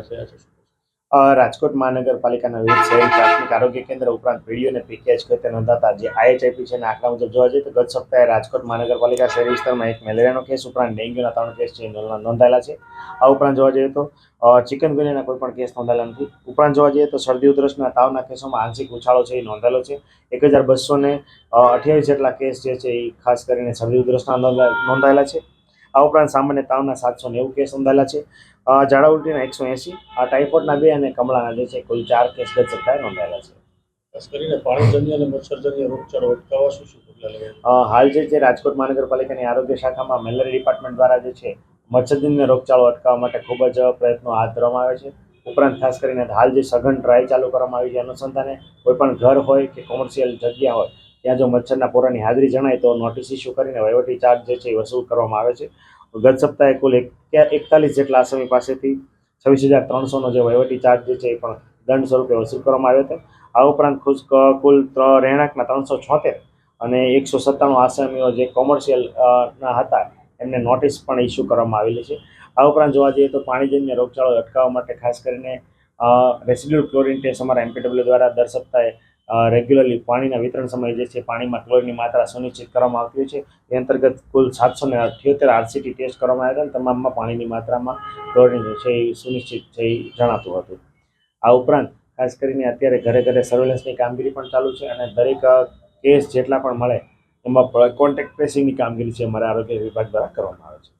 થયા છે? રાજકોટ મહાનગરપાલિકાના વિવિધ શહેરી પ્રાથમિક આરોગ્ય કેન્દ્ર ઉપરાંત પીડીઓ અને પીકેએચ ખાતે નોંધાતા જે IHIP છે એના આંકડા મુજબ જોવા જઈએ તો ગત સપ્તાહે રાજકોટ મહાનગરપાલિકા શહેરી વિસ્તારમાં એક મેલેરિયાનો કેસ ઉપરાંત ડેન્ગ્યુના 3 કેસ છે નોંધાયેલા છે. આ ઉપરાંત જોવા જઈએ તો ચિકનગુનિયાના કોઈ પણ કેસ નોંધાયેલા નથી. ઉપરાંત જોવા જઈએ તો શરદી ઉધરસના તાવના કેસોમાં આંશિક ઉછાળો છે એ નોંધાયેલો છે. 1228 જેટલા કેસ જે છે એ ખાસ કરીને શરદી ઉધરસના નોંધાયેલા છે. આ ઉપરાંત સામાન્ય તાવના 790 કેસ નોંધાયેલા છે. ઝાડા ઉલટીના 180, ટાઇફોઇડના 2 અને કમળાના જે છે કુલ 4 કેસ ગત સપ્તાહે નોંધાયેલા છે. ખાસ કરીને પાણીજન્ય અને મચ્છરજન્ય રોગચાળો અટકાવવા શું પગલાં લેવાય? હાલ જે રાજકોટ મહાનગરપાલિકાની આરોગ્ય શાખામાં મેલેરિયા ડિપાર્ટમેન્ટ દ્વારા જે છે મચ્છરજન્ય રોગચાળો અટકાવવા માટે ખૂબ જ પ્રયત્નો હાથ ધરવામાં આવે છે. ઉપરાંત ખાસ કરીને હાલ જે સઘન ડ્રાઈવ ચાલુ કરવામાં આવી છે અનુસંધાને કોઈપણ ઘર હોય કે કોમર્શિયલ જગ્યા હોય ત્યાં જો મચ્છરના પોરાની હાજરી જણાય તો નોટિસ ઇસ્યુ કરીને વહીવટી ચાર્જ જે છે એ વસૂલ કરવામાં આવે છે. ગત સપ્તાહે કુલ 41 જેટલા આસામી પાસેથી 26,300નો જે વહીવટી ચાર્જ જે છે એ પણ દંડ સ્વરૂપે વસૂલ કરવામાં આવ્યો હતો. આ ઉપરાંત કુલ રહેણાંકના 376 અને 197 આસામીઓ જે કોમર્શિયલ ના હતા એમને નોટિસ પણ ઇસ્યુ કરવામાં આવેલી છે. આ ઉપરાંત જોવા જઈએ તો પાણીજન્ય રોગચાળો અટકાવવા માટે ખાસ કરીને રેસિડ્યુઅલ ક્લોરિન ટેસ્ટ અમારા MPW દ્વારા દર સપ્તાહે રેગ્યુલરલી પાણીના વિતરણ સમયે જે છે પાણીમાં ક્લોરિનની માત્રા સુનિશ્ચિત કરવામાં આવતી હોય છે. એ અંતર્ગત કુલ 778 RCT ટેસ્ટ કરવામાં આવ્યા હતા અને તમામમાં પાણીની માત્રામાં ક્લોરિન જે છે એ સુનિશ્ચિત છે એ જણાતું હતું. આ ઉપરાંત ખાસ કરીને અત્યારે ઘરે ઘરે સર્વેલન્સની કામગીરી પણ ચાલુ છે અને દરેક કેસ જેટલા પણ મળે એમાં કોન્ટેક્ટ ટ્રેસિંગની કામગીરી છે અમારા આરોગ્ય વિભાગ દ્વારા કરવામાં આવે છે.